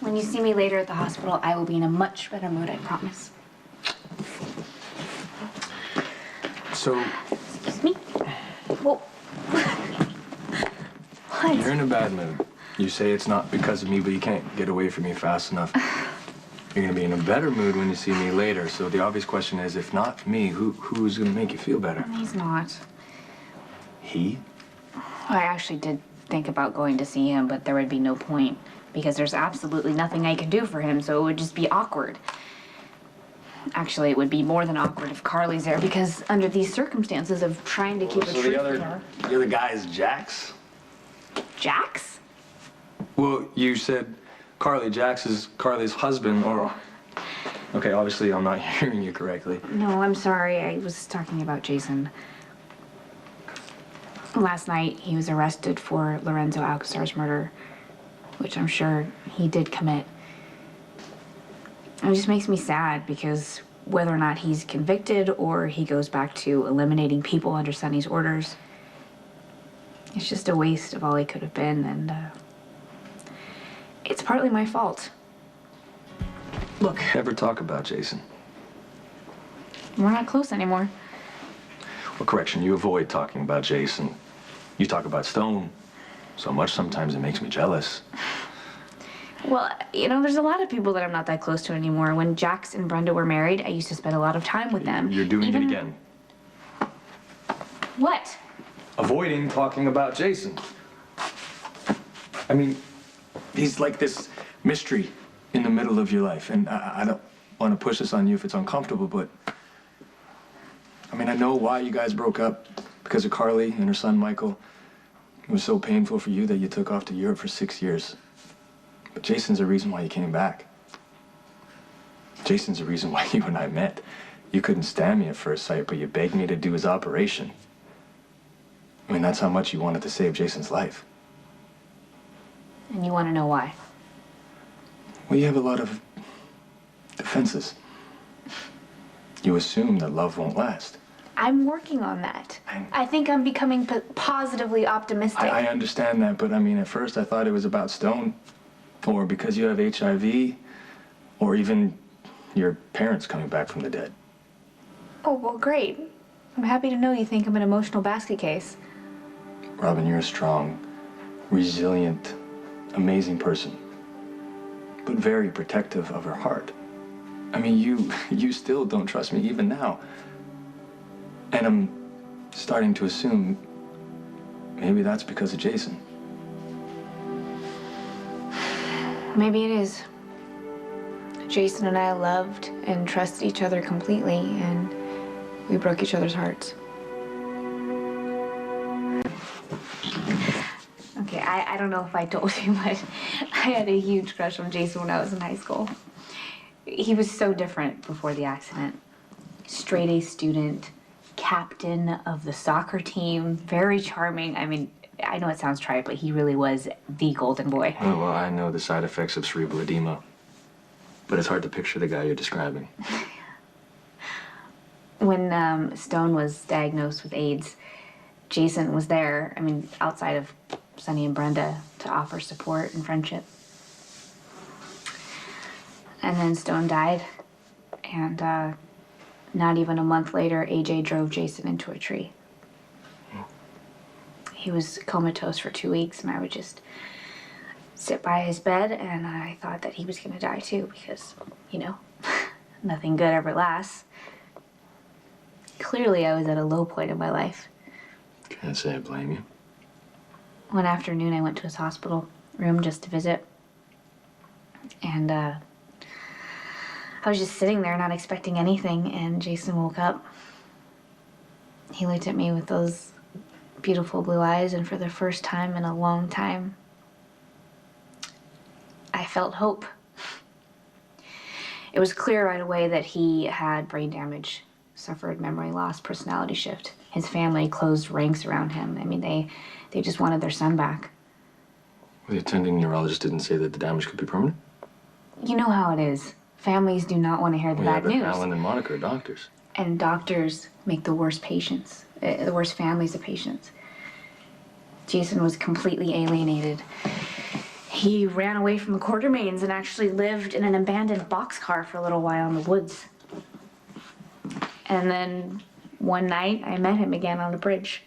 When you see me later at the hospital, I will be in a much better mood, I promise. So... Excuse me? Whoa. What? You're in a bad mood. You say it's not because of me, but you can't get away from me fast enough. You're gonna be in a better mood when you see me later. So the obvious question is, if not me, who's gonna make you feel better? He's not. He? I actually did think about going to see him, but there would be no point because there's absolutely nothing I can do for him, so it would just be awkward. Actually, it would be more than awkward if Carly's there because under these circumstances of trying to keep a truth from her. The other guy is Jax? Jax? Well, you said Jax is Carly's husband, or... Okay, obviously I'm not hearing you correctly. No, I'm sorry. I was talking about Jason. Last night, he was arrested for Lorenzo Alcazar's murder, which I'm sure he did commit. It just makes me sad because whether or not he's convicted or he goes back to eliminating people under Sonny's orders, it's just a waste of all he could have been, and it's partly my fault. Look, never talk about Jason. We're not close anymore. Well, correction, you avoid talking about Jason. You talk about Stone so much sometimes it makes me jealous. Well, you know, there's a lot of people that I'm not that close to anymore. When Jax and Brenda were married, I used to spend a lot of time with them. You're doing it again. What? Avoiding talking about Jason. I mean, he's like this mystery in the middle of your life, and I don't want to push this on you if it's uncomfortable, but I mean, I know why you guys broke up, because of Carly and her son, Michael. It was so painful for you that you took off to Europe for 6 years. But Jason's the reason why you came back. Jason's the reason why you and I met. You couldn't stand me at first sight, but you begged me to do his operation. I mean, that's how much you wanted to save Jason's life. And you want to know why? Well, you have a lot of defenses. You assume that love won't last. I'm working on that. I think I'm becoming positively optimistic. I understand that, but I mean, at first I thought it was about Stone. Or because you have HIV, or even your parents coming back from the dead. Oh, well, great. I'm happy to know you think I'm an emotional basket case. Robin, you're a strong, resilient, amazing person, but very protective of her heart. I mean, you still don't trust me even now. And I'm starting to assume maybe that's because of Jason. Maybe it is. Jason and I loved and trusted each other completely, and we broke each other's hearts. Okay, I don't know if I told you, but I had a huge crush on Jason when I was in high school. He was so different before the accident. Straight A student, captain of the soccer team, very charming. I mean, I know it sounds trite, but he really was the golden boy. Oh, well, I know the side effects of cerebral edema, but it's hard to picture the guy you're describing. When Stone was diagnosed with AIDS, Jason was there, I mean, outside of Sonny and Brenda, to offer support and friendship. And then Stone died, and not even a month later, AJ drove Jason into a tree. He was comatose for 2 weeks, and I would just sit by his bed, and I thought that he was gonna die too, because, you know, nothing good ever lasts. Clearly, I was at a low point in my life. Can't say I blame you. One afternoon, I went to his hospital room just to visit, and I was just sitting there not expecting anything, and Jason woke up. He looked at me with those beautiful blue eyes, and for the first time in a long time, I felt hope. It was clear right away that he had brain damage, suffered memory loss, personality shift. His family closed ranks around him. I mean, they just wanted their son back. Well, the attending neurologist didn't say that the damage could be permanent? You know how it is. Families do not want to hear the bad news. Alan and Monica are doctors. And doctors make the worst patients, the worst families of patients. Jason was completely alienated. He ran away from the Quartermains and actually lived in an abandoned boxcar for a little while in the woods. And then one night I met him again on a bridge.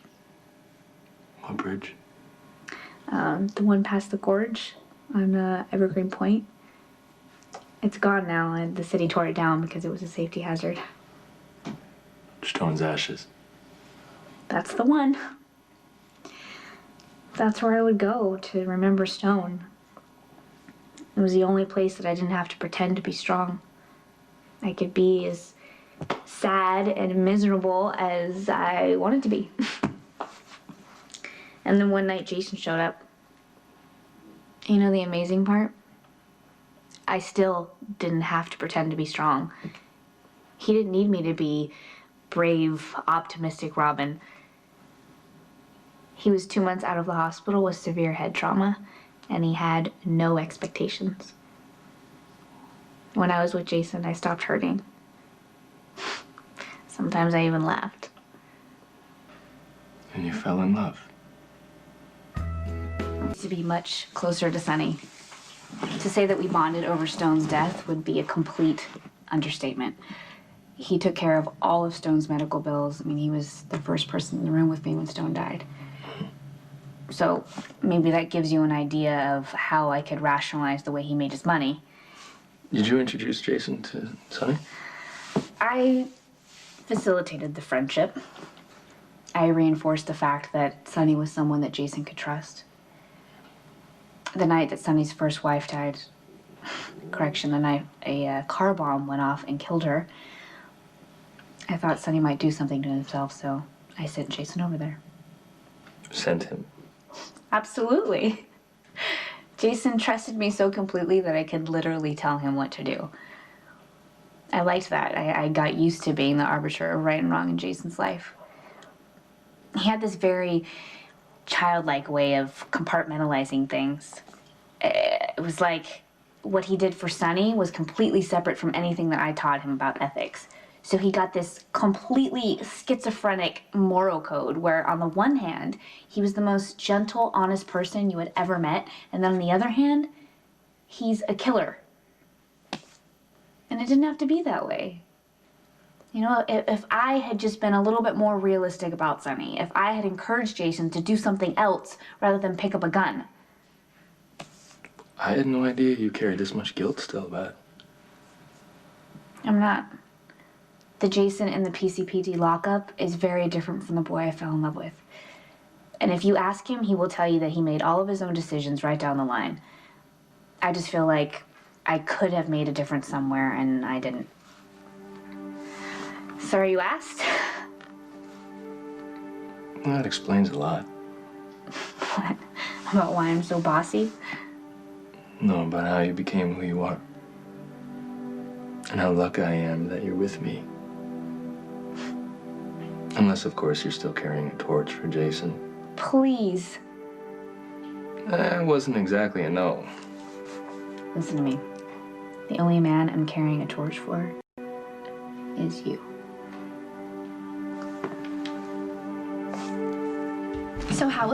What bridge? The one past the gorge on Evergreen Point. It's gone now, and the city tore it down because it was a safety hazard. Stone's Ashes. That's the one. That's where I would go to remember Stone. It was the only place that I didn't have to pretend to be strong. I could be as sad and miserable as I wanted to be. And then one night Jason showed up. You know the amazing part? I still didn't have to pretend to be strong. He didn't need me to be brave, optimistic Robin. He was 2 months out of the hospital with severe head trauma, and he had no expectations. When I was with Jason, I stopped hurting. Sometimes I even laughed. And you fell in love. To be much closer to Sonny. To say that we bonded over Stone's death would be a complete understatement. He took care of all of Stone's medical bills. I mean, he was the first person in the room with me when Stone died. So maybe that gives you an idea of how I could rationalize the way he made his money. Did you introduce Jason to Sonny? I facilitated the friendship. I reinforced the fact that Sonny was someone that Jason could trust. The night that Sonny's first wife died, the night a car bomb went off and killed her, I thought Sonny might do something to himself, so I sent Jason over there. Sent him? Absolutely. Jason trusted me so completely that I could literally tell him what to do. I liked that. I got used to being the arbiter of right and wrong in Jason's life. He had this very childlike way of compartmentalizing things. It was like what he did for Sonny was completely separate from anything that I taught him about ethics. So he got this completely schizophrenic moral code where on the one hand, he was the most gentle, honest person you had ever met, and then on the other hand, he's a killer. And it didn't have to be that way. You know, if I had just been a little bit more realistic about Sonny, if I had encouraged Jason to do something else rather than pick up a gun. I had no idea you carried this much guilt still about it. I'm not. The Jason in the PCPD lockup is very different from the boy I fell in love with. And if you ask him, he will tell you that he made all of his own decisions right down the line. I just feel like I could have made a difference somewhere, and I didn't. Sorry you asked? Well, that explains a lot. What? About why I'm so bossy? No, about how you became who you are. And how lucky I am that you're with me. Unless, of course, you're still carrying a torch for Jason. Please. That wasn't exactly a no. Listen to me. The only man I'm carrying a torch for is you. So how